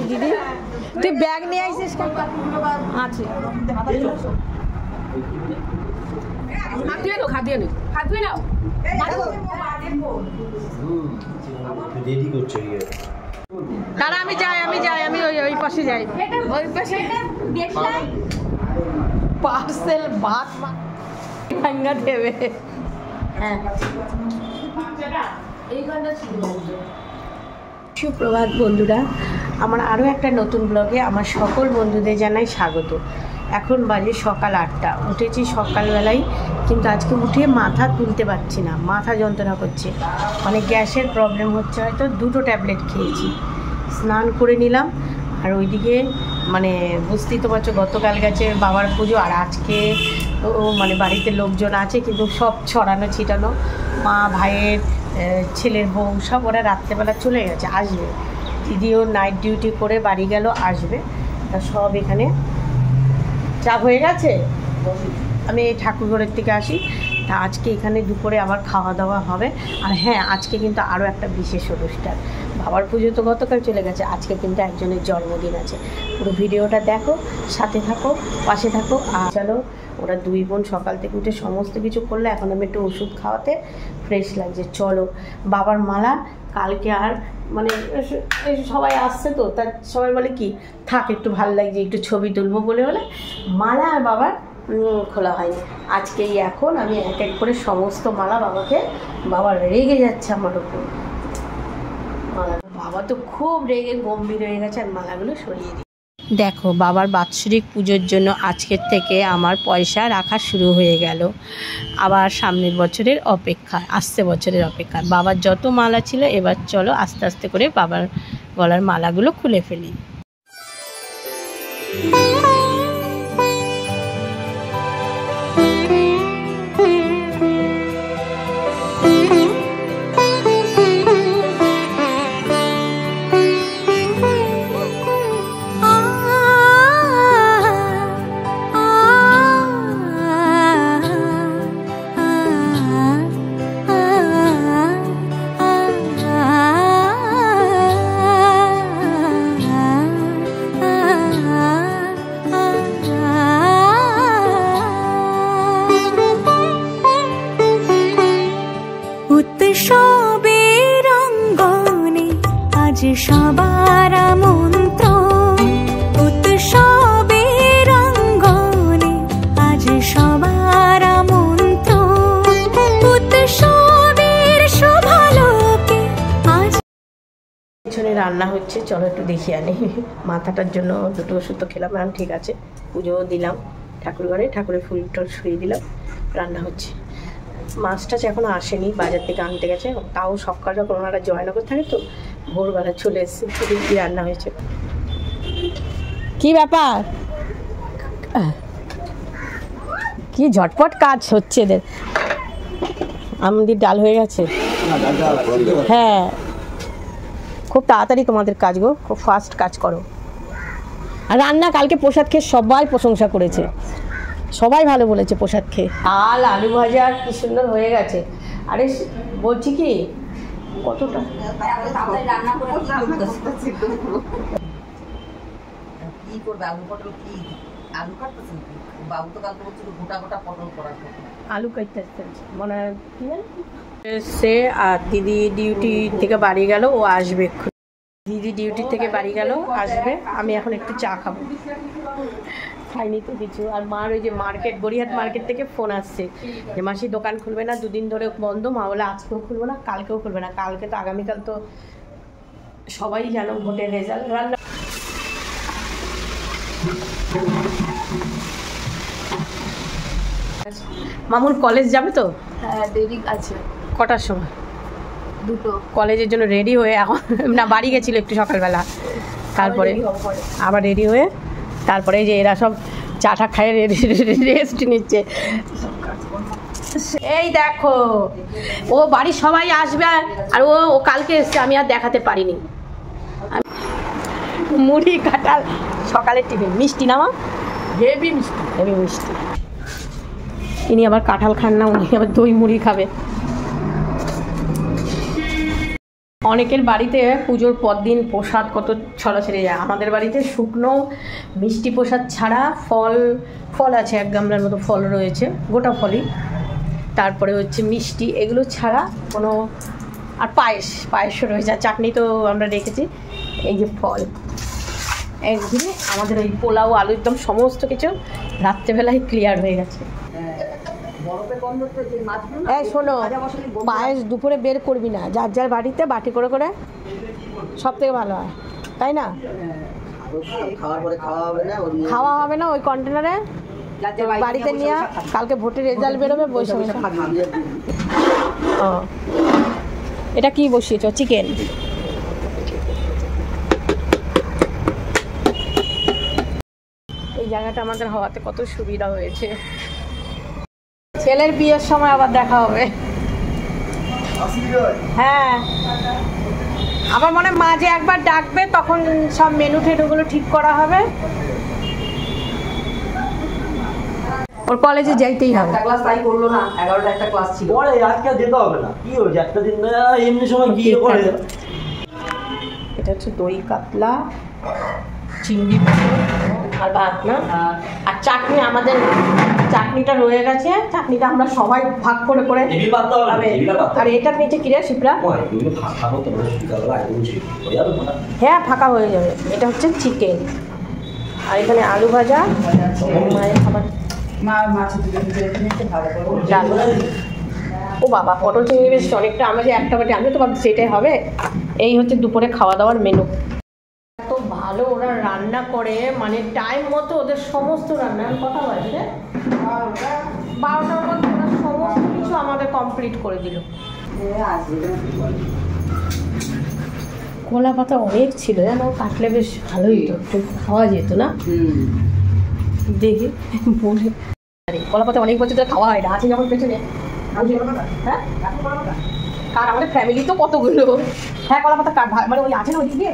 নাকি দিদি? তুই ব্যাগ নিয়ে আসিস কেন? আছে খাদিয়ে নো খাদিয়ে নো খাদিয়ে নাও রেডি করছে গিয়ে তারা আমি যাই আমি ওই পাশে যাই ওই পাশে পার্সেল ভাত ভাঙা দেবে হ্যাঁ সুপ্রভাত বন্ধুরা, আমার আরও একটা নতুন ব্লগে আমার সকল বন্ধুদের জানাই স্বাগত। এখন বাজে সকাল 8টা, উঠেছি সকালবেলায়, কিন্তু আজকে উঠে মাথা তুলতে পারছি না, মাথা যন্ত্রণা করছে, মানে গ্যাসের প্রবলেম হচ্ছে, হয়তো 2টো ট্যাবলেট খেয়েছি। স্নান করে নিলাম, আর ওইদিকে মানে বুঝতেই তো পারছো গতকাল গেছে বাবার পুজো, আর আজকে মানে বাড়িতে লোকজন আছে কিন্তু সব ছড়ানো ছিটানো, মা ভাইয়ের ছেলের বউ সব ওরা রাত্রেবেলা চলে গেছে, আসবে। দিদিও নাইট ডিউটি করে বাড়ি গেল, আসবে। তা সব এখানে চা হয়ে গেছে, আমি এই ঠাকুরঘরের থেকে আসি। তা আজকে এখানে দুপুরে আবার খাওয়া দাওয়া হবে। আর হ্যাঁ, আজকে কিন্তু আরও একটা বিশেষ অনুষ্ঠান, বাবার পুজো তো গতকাল চলে গেছে, আজকে কিন্তু একজনের জন্মদিন আছে। পুরো ভিডিওটা দেখো, সাথে থাকো, পাশে থাকো। আর চলো, ওরা দুই বোন সকাল থেকে উঠে সমস্ত কিছু করলে, এখন আমি একটু ওষুধ খাওয়াতে ফ্রেশ লাগছে। চলো, বাবার মালা কালকে আর মানে সবাই আসছে তো, তা সবাই বলে কি থাক, একটু ভালো লাগছে, একটু ছবি তুলবো বলে মালা আর বাবার খোলা হয়নি। আজকেই এখন আমি এক এক করে সমস্ত মালা বাবাকে, বাবা রেগে যাচ্ছে আমার উপর, বাবা তো খুব রেগে গম্ভীর হয়ে গেছে, আর মালাগুলো সরিয়ে দিই। দেখো, বাবার বাৎসরিক পুজোর জন্য আজকের থেকে আমার পয়সা রাখা শুরু হয়ে গেল। আবার সামনের বছরের অপেক্ষা, আসছে বছরের অপেক্ষা। বাবার যত মালা ছিল, এবার চলো আস্তে আস্তে করে বাবার গলার মালাগুলো খুলে ফেলি। উৎসবের অঙ্গনে আজ সবার আমন্ত্রণ, উৎসবের অঙ্গনে আজ সবার আমন্ত্রণ, উৎসবের শোভালোকে আজ। পিছনে রান্না হচ্ছে, চলো একটু দেখে আনি। মাথাটার জন্য 2টো ওষুধ তো খেলাম, এখন ঠিক আছে। পুজোও দিলাম ঠাকুর ঘরে, ঠাকুরের ফুল টুল শুয়ে দিলাম, রান্না হচ্ছে। মাছ টাছ এখনো আসেনি, বাজার থেকে আনতে গেছে, তাও সকাল যখন ওনারা জয়নগর থাকে তো ভোরবেলা চলে এসেছে। কি রান্না হয়েছে, কি ব্যাপার, কি ঝটপট কাজ হচ্ছে এদের। আমদির ডাল হয়ে গেছে, হ্যাঁ খুব তাড়াতাড়ি তোমাদের কাজ গো, খুব ফাস্ট কাজ করো। আর রান্না কালকে প্রসাদ খেয়ে সবাই প্রশংসা করেছে, সবাই ভালো বলেছে প্রসাদ খেয়ে। ডাল আলু ভাজা কি সুন্দর হয়ে গেছে। আরে বলছি কি কতটা রান্না করে কি করবে, আলু পটল কি আলু কাটতেছেন, বাবু তো কালকে বলছিল গোটা গোটা পটল করার কথা, আলু কাটতে মনে হয় কি সে। আর দিদি ডিউটি থেকে বাড়ি গেল, ও আসবে, দিদি ডিউটি থেকে বাড়ি গেল, আসবে। আমি এখন একটু চা খাবো, খাইনি তো কিছু। আর মার ওই যে মার্কেট, গড়িয়াহাট মার্কেট থেকে ফোন আসছে যে মাসি দোকান খুলবে না, 2 দিন ধরে বন্ধ। মা বলে আজকেও খুলবো না, কালকেও খুলবে না। কালকে তো আগামীকাল তো সবাই জানো ভোটের রেজাল্ট। রান্না মামুন কলেজ যাবে তো? হ্যাঁ দেরি আছে। কটার সময়? 2টো। কলেজের জন্য রেডি হয়ে এখন না বাড়ি গেছিলো একটু সকালবেলা, তারপরে আবার রেডি হয়ে তারপরে যে এরা সব চাটা খায় রেস্ট নিচ্ছে। এই দেখো, ও বাড়ির সবাই আসবে, আর ও কালকে এসছে, আমি আর দেখাতে পারিনি। মুড়ি কাঁঠাল সকালের টিফিন, মিষ্টি না মা? হেভি মিষ্টি, হেভি মিষ্টি। ইনি আবার কাঁঠাল খান না, উনি আবার দই মুড়ি খাবে। অনেকের বাড়িতে পুজোর পর দিন প্রসাদ কত ছড়াছড়ি যায়, আমাদের বাড়িতে শুকনো মিষ্টি প্রসাদ ছাড়া ফল আছে, 1 গামলার মতো ফল রয়েছে, গোটা ফলই, তারপরে হচ্ছে মিষ্টি, এগুলো ছাড়া কোনো, আর পায়েসও রয়েছে, আর চাটনি তো আমরা রেখেছি। এই যে ফল, একদিনে আমাদের ওই পোলাও আলু একদম সমস্ত কিছু রাত্রেবেলায় ক্লিয়ার হয়ে গেছে। এই শোনো, পায়েস দুপুরে বের করবি না, যার যার বাড়িতে বাটি করে করে, সব থেকে ভালো হয়, তাই না? খাওয়া হবে না ওই কন্টেনারে, বাড়িতে নিয়ে কালকে ভোটের রেজাল্ট বেরোবে, বসে বসে খাবি। ও, এটা কি বসিয়েছ? চিকেন। এই জায়গাটা আমাদের হওয়াতে কত সুবিধা হয়েছে। ছেলের বিয়ের সময় আবার দেখা হবে। হ্যাঁ, আমার মনে মাঝে একবার ডাকবে, তখন সব মেনু টেনুগুলো ঠিক করা হবে। ওর কলেজে যাইতেই হবে। একটা ক্লাস তাই করলো না, 11টা একটা ক্লাস ছিল। পরে আজকে যেতে হবে না, কি হয়েছে, একটা দিন এমনি সময় গিয়ে করে। এটা হচ্ছে দই কাতলা, চিংড়ি আর ভাত না, আর চাটনি, আমাদের চাটনিটা রয়ে গেছে, চাটনিটা আমরা সবাই ভাগ করে করে খাবে। আর এটার নিচে কিরে শিপ্রা? হ্যাঁ, ফাঁকা হয়ে যাবে। এটা হচ্ছে চিকেন, আর এখানে আলু ভাজা, মায়ের খাবার, ও বাবা, পটল চিংড়ি বেশ অনেকটা, আমাদের একটা বাটি, আমি তো ভাবছি সেটাই হবে। এই হচ্ছে দুপুরে খাওয়া দাওয়ার মেনু। এত ভালো ওরা রান্না করে, মানে টাইম মতো ওদের সমস্ত রান্না, কথা বাজে 12টার মধ্যে ওরা সমস্ত কিছু আমাদের কমপ্লিট করে দিল। কলা পাতা অনেক ছিল জানো, কাটলে বেশ ভালোই তো, একটু খাওয়া যেত না? দেখি বলে, কলা পাতা অনেক বছর ধরে খাওয়া হয় না, আছে যখন পেছনে। হ্যাঁ, কার আমাদের ফ্যামিলি তো কতগুলো। হ্যাঁ, কলা পাতা কাট, মানে ওই আছে না ওইদিকে,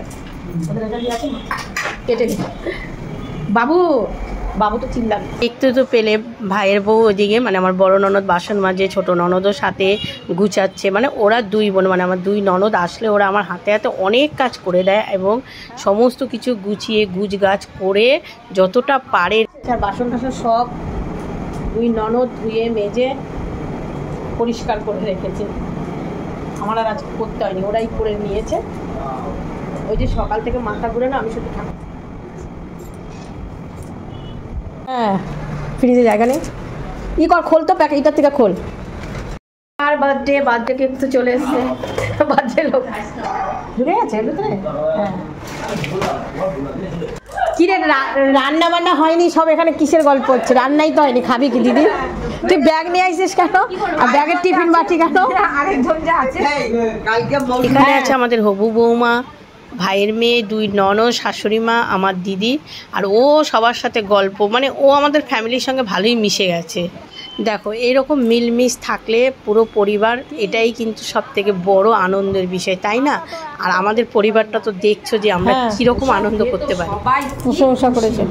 কেটে নি। বাবু তো চিনলাম, একটু তো পেলে ভাইয়ের বউ ওদিকে, মানে আমার বড় ননদ বাসন মাজে, ছোট ননদও সাথে গুছাচ্ছে, মানে ওরা 2 বোন, মানে আমার 2 ননদ আসলে ওরা আমার হাতে হাতে অনেক কাজ করে দেয়, এবং সমস্ত কিছু গুছিয়ে গুছগাছ করে যতটা পারে। আর বাসন টাসন সব 2 ননদ ধুয়ে মেজে পরিষ্কার করে রেখেছে, আমার আর আজকে করতে হয়নি, ওরাই করে নিয়েছে। ওই যে সকাল থেকে মাথা ঘুরে না, আমি শুধু থাকি। হ্যাঁ, ফ্রিজে জায়গা নেই, কর, খোল তো প্যাকেট, এটার থেকে খোল। আর বার্থডে কেক তো চলে এসছে, বার্থডে লোক ঢুকে গেছে ভিতরে। হ্যাঁ, কি রে, রান্না বান্না হয়নি সব, এখানে কিসের গল্প হচ্ছে? রান্নাই তো হয়নি, খাবি কি দিদি? তুই ব্যাগ নিয়ে আসিস কেন, আর ব্যাগের টিফিন বাটি কেন? আরেকজন যা আছে, এখানে আছে আমাদের হবু বৌমা, ভাইয়ের মেয়ে, 2 ননদ, শাশুড়ি মা, আমার দিদি, আর ও সবার সাথে গল্প, মানে ও আমাদের ফ্যামিলির সঙ্গে ভালোই মিশে গেছে। দেখো, এরকম মিলমিশ থাকলে পুরো পরিবার, এটাই কিন্তু সব থেকে বড় আনন্দের বিষয়, তাই না? আর আমাদের পরিবারটা তো দেখছো যে আমরা কিরকম আনন্দ করতে পারি। প্রশংসা করেছে,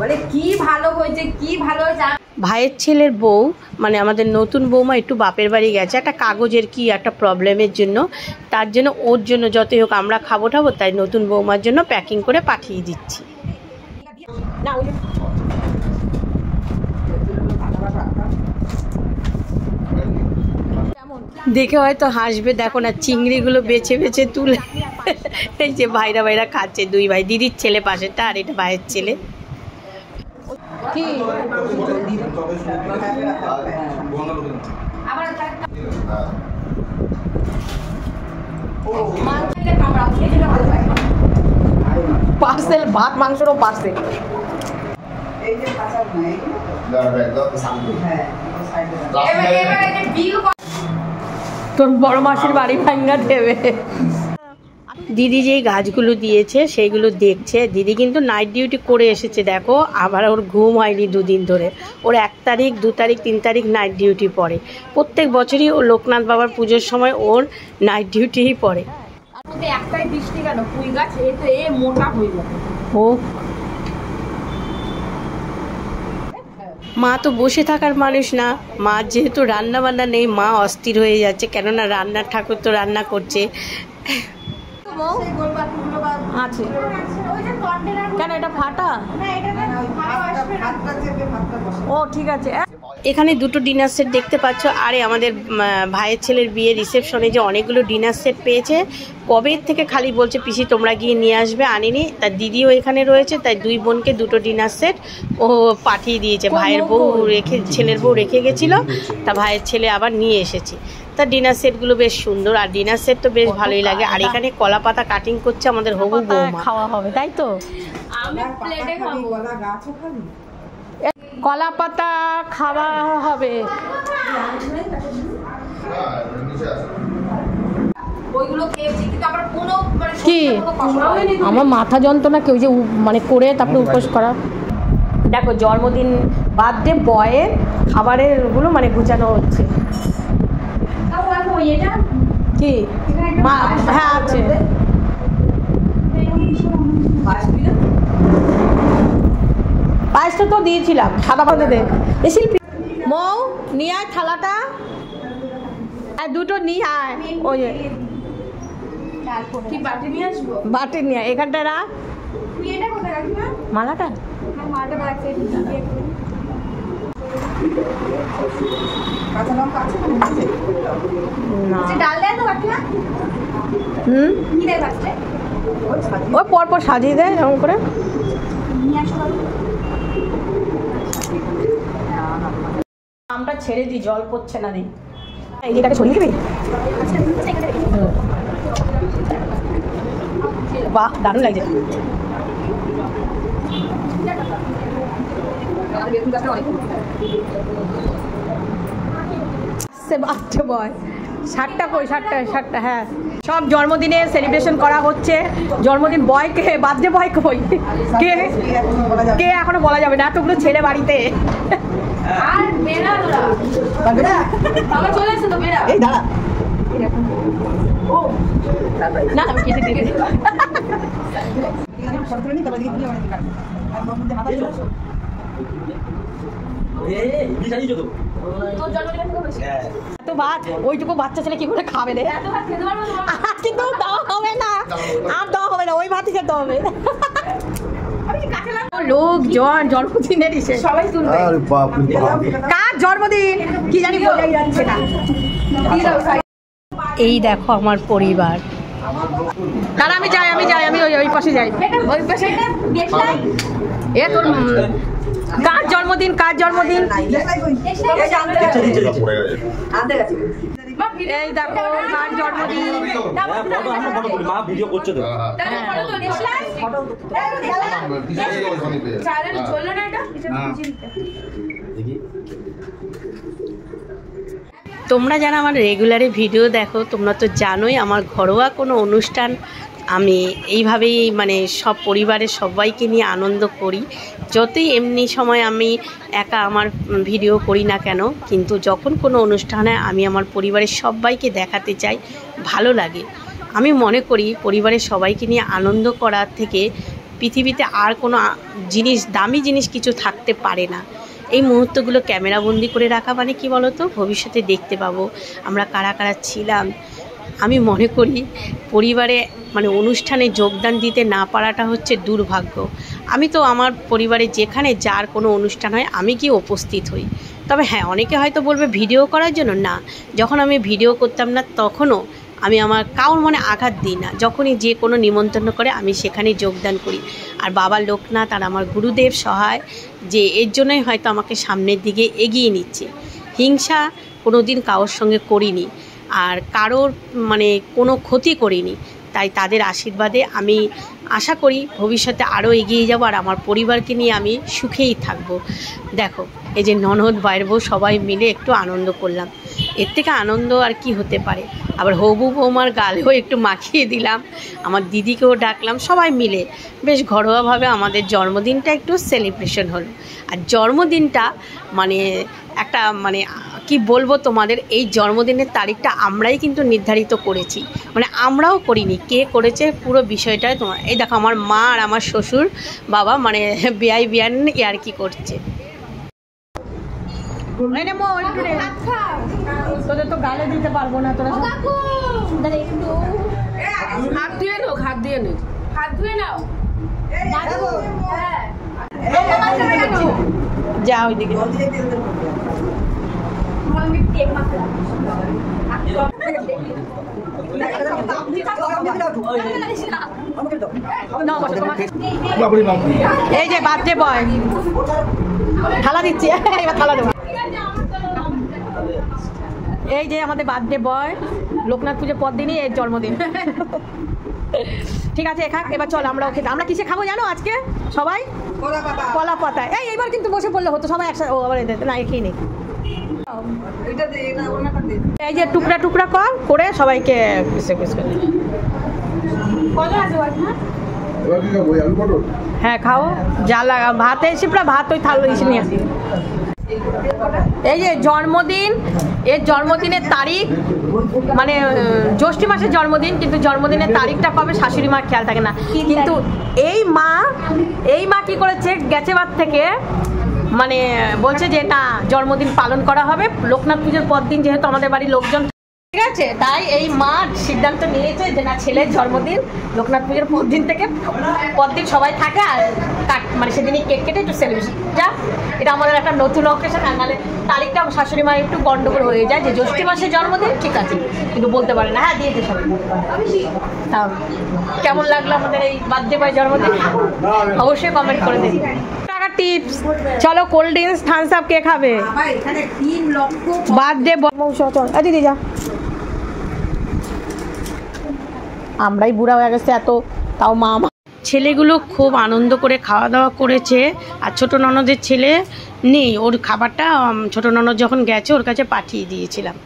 বলে কি ভালো হয়েছে, কি ভালো হয়েছে। ভাইয়ের ছেলের বউ, মানে আমাদের নতুন বৌমা একটু বাপের বাড়ি গেছে একটা কাগজের কি একটা প্রবলেমের জন্য, তার জন্য ওর জন্য যতই হোক আমরা খাবো ঠাবো, তাই নতুন বৌমার জন্য প্যাকিং করে পাঠিয়ে দিচ্ছি। না, দেখে হয়তো হাসবে, দেখো না চিংড়িগুলো বেছে বেছে তুলে এই যে ভাইরা খাচ্ছে, 2 ভাই, দিদির ছেলে পাশেরটা, আর এটা ভাইয়ের ছেলে। কি পার্সেল, ভাত মাংসেরও পার্সেল। তোর বড় মাসির বাড়ি ভাঙ্গা দেবে। দিদি যেই গাছগুলো দিয়েছে সেইগুলো দেখছে। দিদি কিন্তু নাইট ডিউটি করে এসেছে, দেখো, আবার ওর ঘুম হয়নি 2 দিন ধরে। ওর 1 তারিখ, 2 তারিখ, 3 তারিখ নাইট ডিউটি পড়ে। প্রত্যেক বছরই ও লোকনাথ বাবার পুজোর সময় ওর নাইট ডিউটিই পড়ে। একটাই বৃষ্টি কেন, ফুল গাছ এ মোটা হয়ে যাবে। ও মা তো বসে থাকার মানুষ না, মা যেহেতু রান্না বান্না নেই, মা অস্থির হয়ে যাচ্ছে, কেননা রান্নার ঠাকুর তো রান্না করছে। আছে কেন এটা ফাটা? ও ঠিক আছে। এখানে দুটো ডিনার সেট দেখতে পাচ্ছ। আরে আমাদের ভাইয়ের ছেলের বিয়ে রিসেপশনে যে অনেকগুলো ডিনার সেট পেয়েছে, কবে থেকে খালি বলছে পিসি তোমরা গিয়ে নিয়ে আসবে, আনিনি। তার দিদিও এখানে রয়েছে, তাই দুই বোনকে দুটো ডিনার সেট ও পাঠিয়ে দিয়েছে। ভাইয়ের বউ রেখে, ছেলের বউ রেখে গেছিলো, তা ভাইয়ের ছেলে আবার নিয়ে এসেছে। তার ডিনার সেটগুলো বেশ সুন্দর, আর ডিনার সেট তো বেশ ভালোই লাগে। আর এখানে কলা পাতা কাটিং করছে আমাদের হবু বৌমা। খাওয়া হবে তাই তো? আমি প্লেটে খাবো। কলা পাতা খাওয়া হবে। ওইগুলো খেয়েছি কিন্তু আমার কোনো মানে কি আমার মাথা যন্ত্রণা কেউ যে মানে করে তারপরে উপোস করা। দেখো জন্মদিন বার্থডে বয়ের খাবারের গুলো মানে গুছানো হচ্ছে। কি হ্যাঁ আছে। পায়েসটা তো দিয়েছিলাম সাদা পাতে দে। মৌ নিয়ে আয় থালাটা, দুটো নিয়ে আয়। ওই কি বাটি নিয়ে আসবো? বাটি নিয়ে আয়, এখানটা রাখ। এটা কোথায় রাখি না? মালাটা মাটা রাখছে। ডাল দেয় তো বাটি না? কি দেয় বাটি? ওই পরপর সাজিয়ে দেয় এরকম করে। আমটা ছেড়ে দিই, জল পড়ছে না দিই। এই যেটাকে ছড়িয়ে দিবি। বাহ দারুণ লাগছে। বাচ্চা বয় 60টা কই 60টা হ্যাঁ সব জন্মদিনে সেলিব্রেশন করা হচ্ছে। জন্মদিন বয়কে বার্থডে বয় কই কে কে এখনো বলা যাবে না, এতগুলো ছেলে বাড়িতে। আর বেড়া বাবা চলে এসে তো বেড়া। এই দাঁড়া ও না আমি কেটে দিয়ে দিই। তো ভাত ওইটুকু বাচ্চা ছেলে কি করে খাবে রে? কিন্তু দেওয়া হবে না, আর দেওয়া হবে না, ওই ভাতই খেতে হবে। লোকজন জন্মদিনের ইসে সবাই তুলবে। কার জন্মদিন কি জানি বোঝাই যাচ্ছে না। এই দেখো আমার পরিবার। তারা আমি যাই আমি ওই পাশে যাই। ওই পাশে দেখলাই এ তোর কার জন্মদিন এই দেখো কার জন্মদিন। মা ভিডিও করছে তো। তাহলে ফটো তো দেখলাই চ্যানেল চললো না এটা দেখি তোমরা যারা আমার রেগুলারে ভিডিও দেখো তোমরা তো জানোই আমার ঘরোয়া কোনো অনুষ্ঠান আমি এইভাবেই মানে সব পরিবারের সবাইকে নিয়ে আনন্দ করি। যতই এমনি সময় আমি একা আমার ভিডিও করি না কেন, কিন্তু যখন কোনো অনুষ্ঠানে আমি আমার পরিবারের সবাইকে দেখাতে চাই, ভালো লাগে। আমি মনে করি পরিবারের সবাইকে নিয়ে আনন্দ করার থেকে পৃথিবীতে আর কোনো জিনিস, দামি জিনিস কিছু থাকতে পারে না। এই মুহূর্তগুলো ক্যামেরাবন্দি করে রাখা মানে কি বলো তো, ভবিষ্যতে দেখতে পাবো আমরা কারা কারা ছিলাম। আমি মনে করি পরিবারে মানে অনুষ্ঠানে যোগদান দিতে না পারাটা হচ্ছে দুর্ভাগ্য। আমি তো আমার পরিবারে যেখানে যার কোনো অনুষ্ঠান হয় আমি গিয়ে উপস্থিত হই। তবে হ্যাঁ, অনেকে হয়তো বলবে ভিডিও করার জন্য, না, যখন আমি ভিডিও করতাম না তখনও আমি আমার কাউর মনে আঘাত দিই না। যখনই যে কোনো নিমন্ত্রণ করে আমি সেখানে যোগদান করি। আর বাবা লোকনাথ আর আমার গুরুদেব সহায় যে এর জন্যই হয়তো আমাকে সামনের দিকে এগিয়ে নিচ্ছে। হিংসা কোনো দিন কারোর সঙ্গে করিনি, আর কারোর মানে কোনো ক্ষতি করিনি। তাই তাদের আশীর্বাদে আমি আশা করি ভবিষ্যতে আরও এগিয়ে যাব, আর আমার পরিবারকে নিয়ে আমি সুখেই থাকব। দেখো এই যে ননদ বাইর বউ সবাই মিলে একটু আনন্দ করলাম, এর থেকে আনন্দ আর কি হতে পারে। আবার হবু বৌমার গালেও একটু মাখিয়ে দিলাম, আমার দিদিকেও ডাকলাম, সবাই মিলে বেশ ঘরোয়াভাবে আমাদের জন্মদিনটা একটু সেলিব্রেশন হলো। আর জন্মদিনটা মানে একটা মানে কি বলবো তোমাদের, এই জন্মদিনের তারিখটা আমরাই কিন্তু নির্ধারিত করেছি, মানে আমরাও করিনি, কে করেছে পুরো বিষয়টাই তোমার। এই দেখো আমার মা আর আমার শ্বশুর বাবা মানে বিয়ান ইয়ার কি করছে। তোদের তো গালে দিতে পারবো না, তোরা একটু হাত ধুয়ে নাও, হাত ধুয়ে নাও, হাত ধুয়ে নাও। যা ওইদিকে এই যে বার্থডে বয় থালা দিচ্ছি, এবার থালা দেবো। এই যে আমাদের বার্থডে বয়, লোকনাথ পুজোর পর দিনই এর জন্মদিন। ঠিক আছে এবার চল আমরা ওকে, আমরা কিসে খাবো জানো আজকে সবাই? কলা পাতা। এইবার কিন্তু বসে পড়লে হতো সবাই একসাথে। ও আবার না খেয়ে নেই, এই যে টুকরা টুকরা করে সবাইকে হ্যাঁ খাও যা লাগা। ভাতে শিপরা ভাত ওই থাল এসে নিয়ে আসি। এই যে জন্মদিন, এর জন্মদিনের তারিখ মানে জ্যৈষ্ঠ মাসের জন্মদিন, কিন্তু জন্মদিনের তারিখটা কবে শাশুড়ি মার খেয়াল থাকে না। কিন্তু এই মা কি করেছে, গেছে বার থেকে মানে বলছে যে না জন্মদিন পালন করা হবে লোকনাথ পুজোর পর দিন, যেহেতু আমাদের বাড়ির লোকজন ঠিক আছে, তাই এই মা সিদ্ধান্ত নিয়েছে যে না ছেলের জন্মদিন লোকনাথ পুজোর পরদিন সবাই থাকে আর মানে সেদিনই কেক কেটে একটু সেলিব্রেশন। যা এটা আমাদের একটা নতুন অকেশন। আর নাহলে তারিখটা শাশুড়ি মায়ের একটু গন্ডগোল হয়ে যায় যে জ্যৈষ্ঠ মাসের জন্মদিন ঠিক আছে কিন্তু বলতে পারে না। হ্যাঁ দিয়েছে সবাই। কেমন লাগলো আমাদের এই বার্থডে বয় জন্মদিন অবশ্যই কমেন্ট করে দিন। টিপস চলো কোল্ড ড্রিঙ্কস থামস আপ কে খাবে? বার্থডে দিদি যা, আমরাই বুড়া হয়ে গেছে এত, তাও মা ছেলেগুলো খুব আনন্দ করে খাওয়া দাওয়া করেছে। আর ছোট ননদের ছেলে নেই, ওর খাবারটা ছোট ননদ যখন গেছে ওর কাছে পাঠিয়ে দিয়েছিলাম।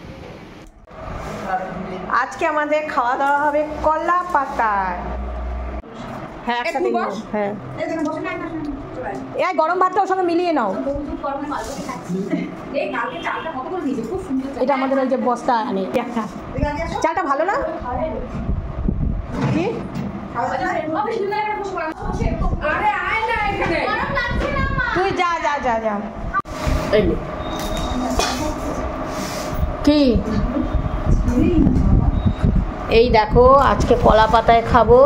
আজকে আমাদের খাওয়া দাওয়া হবে কলা পাতায়। হ্যাঁ একসাথে হ্যাঁ এই গরম ভাতটা ওর সঙ্গে মিলিয়ে নাও। এটা আমাদের ওই যে বস্তা আনে একটা চালটা ভালো না কি? তুই যা যা যা যা কি এই দেখো আজকে কলা পাতায় খাবো,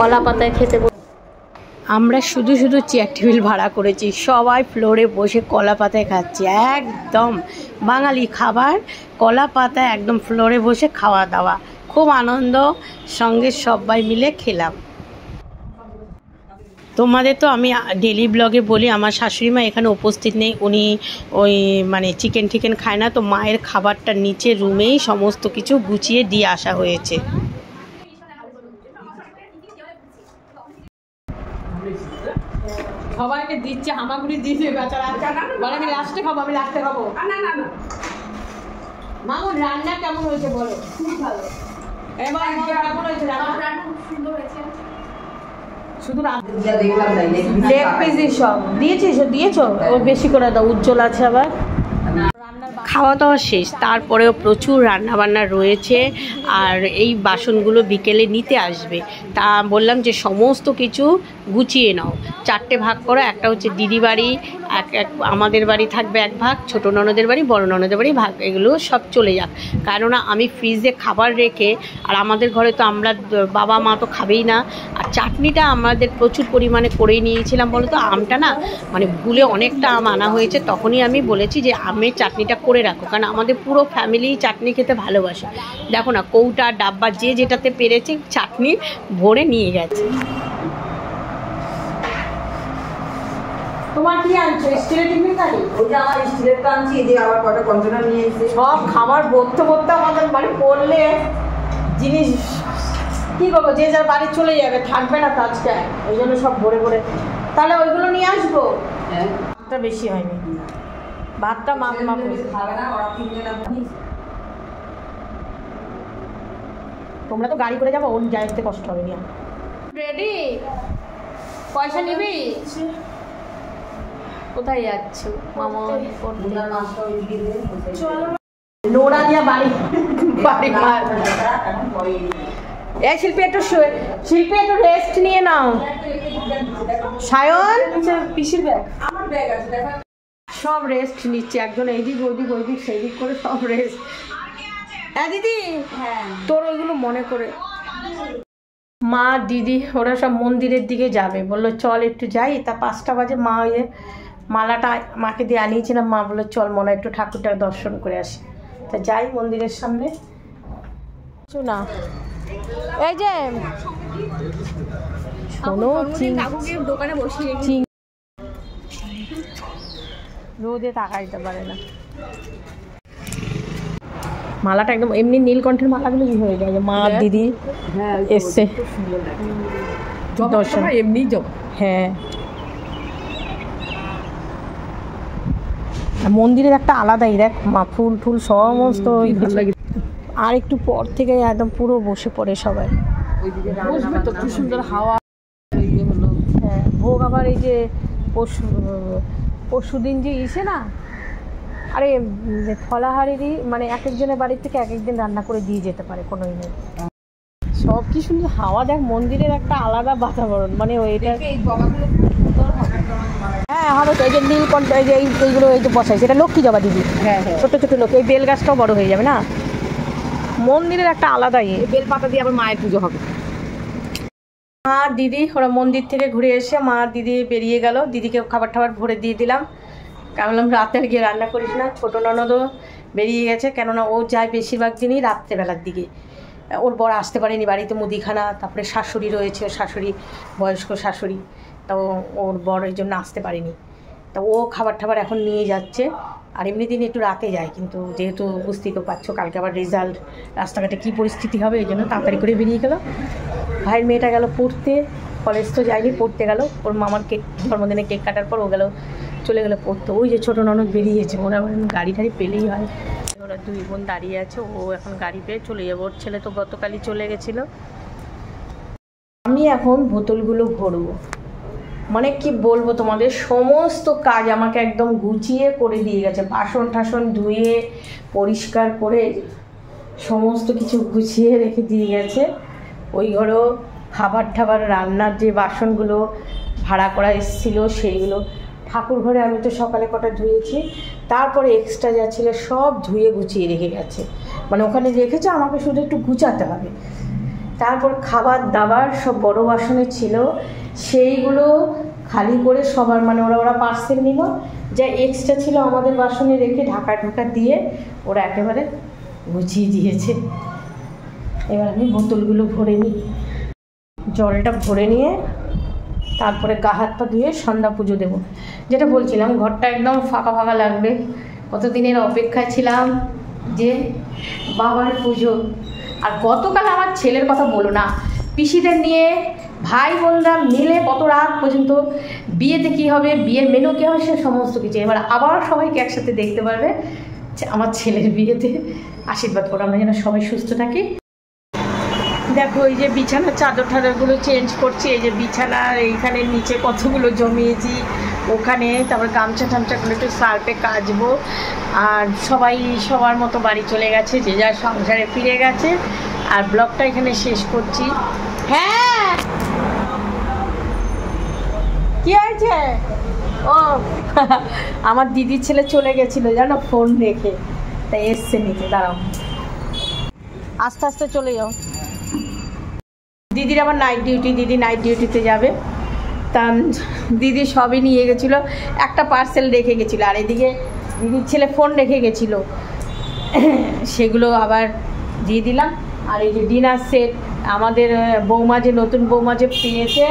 কলা পাতায় খেতে। আমরা শুধু চেয়ার টেবিল ভাড়া করেছি, সবাই ফ্লোরে বসে কলা পাতায় খাচ্ছি। একদম বাঙালি খাবার, কলা পাতায় একদম ফ্লোরে বসে খাওয়া দাওয়া, খুব আনন্দ সঙ্গে সবাই মিলে খেলাম। তোমাদের তো আমি ডেলি ব্লগে বলি আমার শাশুড়ি মা এখানে উপস্থিত নেই, উনি ওই মানে চিকেন টিকেন খায় না, তো মায়ের খাবারটা নিচে রুমেই সমস্ত কিছু গুছিয়ে দিয়ে আসা হয়েছে। সবাইকে দিচ্ছে হামাগুড়ি দিয়েছে বেচারা, বলে আমি লাস্টে খাবো, আমি লাস্টে খাবো। না না না মামুন রান্না কেমন হয়েছে বলো? খুব ভালো। এবার কেমন হয়েছে রান্না? সুন্দর হয়েছে। শুধু লেগ পিসই সব দিয়েছো ও বেশি করে দাও, উজ্জ্বল আছে আবার। খাওয়া দাওয়া শেষ, তারপরেও প্রচুর রান্নাবান্না রয়েছে আর এই বাসনগুলো বিকেলে নিতে আসবে। তা বললাম যে সমস্ত কিছু গুছিয়ে নাও, 4টে ভাগ করো, একটা হচ্ছে দিদি বাড়ি, এক আমাদের বাড়ি থাকবে এক ভাগ, ছোটো ননদের বাড়ি, বড় ননদের বাড়ি ভাগ, এগুলো সব চলে যাক। কেননা আমি ফ্রিজে খাবার রেখে, আর আমাদের ঘরে তো আমরা বাবা মা তো খাবেই না, আর চাটনিটা আমাদের প্রচুর পরিমাণে করেই নিয়েছিলাম বলো তো। আমটা না মানে ভুলে অনেকটা আম আনা হয়েছে, তখনই আমি বলেছি যে আমের চাটনিটা করে রাখো, কারণ আমাদের পুরো ফ্যামিলি চাটনি খেতে ভালোবাসে। দেখো না কৌটা ডাব্বা যে যেটাতে পেরেছে চাটনি ভরে নিয়ে গেছে। তোমার কি আনছো? স্টিলের টিফিন কারি? ওইটা আমার স্টিলের আনছি, যে আবার কটা কন্টেনার নিয়ে এসেছে। সব খাবার ভরতে আমাদের বাড়ি পড়লে জিনিস কি করবো, যে যার বাড়ি চলে যাবে, থাকবে না তো আজকে, ওই জন্য সব ভরে তাহলে ওইগুলো নিয়ে আসবো। হ্যাঁ ভাতটা বেশি হয়নি, ভাতটা মাপ খাবে না, ওরা কিনবে না। তোমরা তো গাড়ি করে যাবো, ওর যাইতে কষ্ট হবে না। রেডি? পয়সা নিবি? কোথায় যাচ্ছ মামা? নোড়া দিয়া বাড়ি মার। এই শিল্পী একটু রেস্ট নিয়ে নাও। সায়ন পিসির ব্যাগ, আমার ব্যাগ আছে, সব রেস্ট নিচ্ছে, একজন এইদিক ওইদিক সেইদিক করে সব রেস্ট। হ্যাঁ দিদি, তোর ওইগুলো মনে করে মা দিদি ওরা সব মন্দিরের দিকে যাবে, বললো চল একটু যাই। তা 5টা বাজে মা ওই মালাটা মাকে দিয়ে আনিয়েছিলাম, মা বললো চল মনে একটু ঠাকুরটা দর্শন করে আসি। তা যাই মন্দিরের সামনে। না এই যে শোনো, দোকানে বসিয়ে রোদে তাকাইতে পারে না। মালাটা একদম এমনি নীলকণ্ঠের মালাগুলো কি হয়ে যায়, মা দিদি এসছে দর্শন এমনি যাও। হ্যাঁ, মন্দিরের একটা আলাদাই দেখ মা ফুল টুল সমস্ত। আর একটু পর থেকে একদম পুরো বসে পড়ে সবাই, বসবে তো, কি সুন্দর হাওয়া। হ্যাঁ, ভোগ আবার এই যে পরশু দিন যে ইসে না, আরে ফলাহারেরই মানে এক একজনের বাড়ির থেকে এক একদিন রান্না করে দিয়ে যেতে পারে, কোনো নেই। সব কি সুন্দর হাওয়া দেখ, মন্দিরের একটা আলাদা বাতাবরণ, মানে ওইটা। হ্যাঁ হবে তো, এই যে নীলকণ্ঠ, এই যে এইগুলো এই যে বসাই, সেটা লক্ষ্মী জবা দিদি। হ্যাঁ হ্যাঁ, ছোটো ছোটো লোক, এই বেল গাছটাও বড় হয়ে যাবে না, মন্দিরের একটা আলাদা ইয়ে। বেল পাতা দিয়ে আবার মায়ের পুজো হবে। মা দিদি ওরা মন্দির থেকে ঘুরে এসে মা দিদি বেরিয়ে গেল, দিদিকে খাবার টাবার ভরে দিয়ে দিলাম। বললাম রাতে আর গিয়ে রান্না করিস না, ছোটো ননদও বেরিয়ে গেছে, কেননা ও যায় বেশিরভাগ দিনই রাত্রেবেলার দিকে। ওর বর আসতে পারেনি, বাড়িতে মুদিখানা, তারপরে শাশুড়ি রয়েছে, শাশুড়ি বয়স্ক শাশুড়ি, তো ওর বর এই জন্য আসতে পারেনি। তা ও খাবার টাবার এখন নিয়ে যাচ্ছে। আর এমনি দিন একটু রাতে যায়, কিন্তু যেহেতু বুঝতেই তো পারছো কালকে আবার রেজাল্ট, রাস্তাঘাটে কী পরিস্থিতি হবে, এই জন্য তাড়াতাড়ি করে বেরিয়ে গেল। ভাইয়ের মেয়েটা গেল পড়তে, কলেজ তো যায়নি, পড়তে গেল। ওর মামার কেক জন্মদিনে কেক কাটার পর ও গেল, চলে গেলো পড়তে। ওই যে ছোটো ননদ বেরিয়েছে, ওরা গাড়ি টাড়ি পেলেই হয়। ওরা দুই বোন দাঁড়িয়ে আছে, ও এখন গাড়ি পেয়ে চলে যাবে। ওর ছেলে তো গতকালই চলে গেছিলো। আমি এখন বোতলগুলো ভরবো, মানে কি বলবো তোমাদের, সমস্ত কাজ আমাকে একদম গুছিয়ে করে দিয়ে গেছে। বাসন টাসন ধুয়ে পরিষ্কার করে সমস্ত কিছু গুছিয়ে রেখে দিয়ে গেছে। ওই ঘরেও খাবার টাবার রান্নার যে বাসনগুলো ভাড়া করা এসেছিলো সেইগুলো, ঠাকুর ঘরে আমি তো সকালে কটা ধুয়েছি, তারপরে এক্সট্রা যা ছিল সব ধুয়ে গুছিয়ে রেখে গেছে, মানে ওখানে রেখেছে, আমাকে শুধু একটু গুছাতে হবে। তারপর খাবার দাবার সব বড় বাসনে ছিল, সেইগুলো খালি করে সবার মানে ওরা পার্সেল নিল, যা এক্সট্রা ছিল আমাদের বাসনে রেখে ঢাকা দিয়ে ওরা একেবারে গুছিয়ে দিয়েছে। এবার আমি বোতলগুলো ভরে নিই, জলটা ভরে নিয়ে তারপরে গা হাত পা ধুয়ে সন্ধ্যা পুজো দেবো। যেটা বলছিলাম, ঘরটা একদম ফাঁকা ফাঁকা লাগবে, কতদিনের অপেক্ষায় ছিলাম যে বাবার পুজো। আর গতকাল আমার ছেলের কথা বলো না, পিসিদের নিয়ে ভাই বোনরা মিলে কত রাত পর্যন্ত, বিয়েতে কী হবে, বিয়ের মেনু কী হবে, সে সমস্ত কিছু এবার আবার সবাইকে একসাথে দেখতে পারবে আমার ছেলের বিয়েতে। আশীর্বাদ করো আমরা যেন সবাই সুস্থ থাকি। দেখো এই যে বিছানার চাদর টাদরগুলো চেঞ্জ করছি, এই যে বিছানার এইখানে নিচে কতগুলো জমিয়েছি, ওখানে তারপর গামছা টামছাগুলো একটু সার্ফে কাচবো। আর সবাই সবার মতো বাড়ি চলে গেছে, যে যার সংসারে ফিরে গেছে। আর ব্লগটা এখানে শেষ করছি। হ্যাঁ কি হয়েছে? ও আমার দিদির ছেলে চলে গেছিলো জানো, ফোন রেখে, তাই এসছে নিতে। দাঁড়াও, আস্তে আস্তে চলে যাও। দিদির আবার নাইট ডিউটি, দিদি নাইট ডিউটিতে যাবে। তা দিদি সবই নিয়ে গেছিলো, একটা পার্সেল রেখে গেছিলো, আর এদিকে দিদির ছেলে ফোন রেখে গেছিলো, সেগুলো আবার দিয়ে দিলাম। আর এই যে ডিনার সেট, আমাদের বৌমা যে নতুন বৌমা যে পেয়েছে,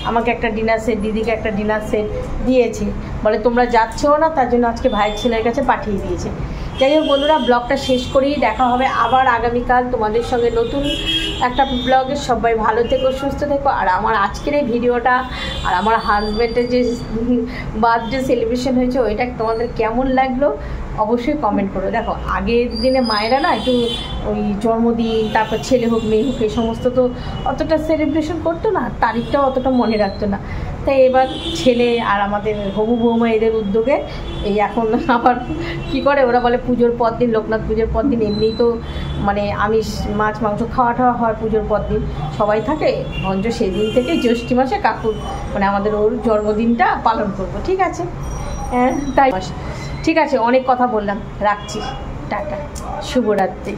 আমাকে একটা ডিনার সেট, দিদিকে একটা ডিনার সেট দিয়েছে, বলে তোমরা যাচ্ছো না, তার জন্য আজকে ভাইয়ের ছেলের কাছে পাঠিয়ে দিয়েছে। যাই হোক বন্ধুরা, ব্লগটা শেষ করি, দেখা হবে আবার আগামীকাল তোমাদের সঙ্গে নতুন একটা ব্লগে। সবাই ভালো থেকো, সুস্থ থেকো। আর আমার আজকের এই ভিডিওটা আর আমার হাজব্যান্ডের যে বার্থডে সেলিব্রেশন হয়েছে, ওইটা তোমাদের কেমন লাগলো অবশ্যই কমেন্ট করো। দেখো আগের দিনে মায়েরা না একটু ওই জন্মদিন, তারপর ছেলে হোক মেয়ে হোক, এই সমস্ত তো অতটা সেলিব্রেশন করতো না, তারিখটাও অতটা মনে রাখতো না। তাই এবার ছেলে আর আমাদের হবু বৌমা এদের উদ্যোগে এই এখন আবার কী করে, ওরা বলে পুজোর পর দিন, লোকনাথ পুজোর পর দিন এমনিই তো মানে আমিষ মাছ মাংস খাওয়া টাওয়া হয়, পুজোর পর দিন সবাই থাকে মঞ্চ, সেদিন থেকে জ্যৈষ্ঠী মাসে কাকুর মানে আমাদের ওর জন্মদিনটা পালন করবো। ঠিক আছে, হ্যাঁ তাই ঠিক আছে, অনেক কথা বললাম, রাখছি, টাটা, শুভরাত্রি।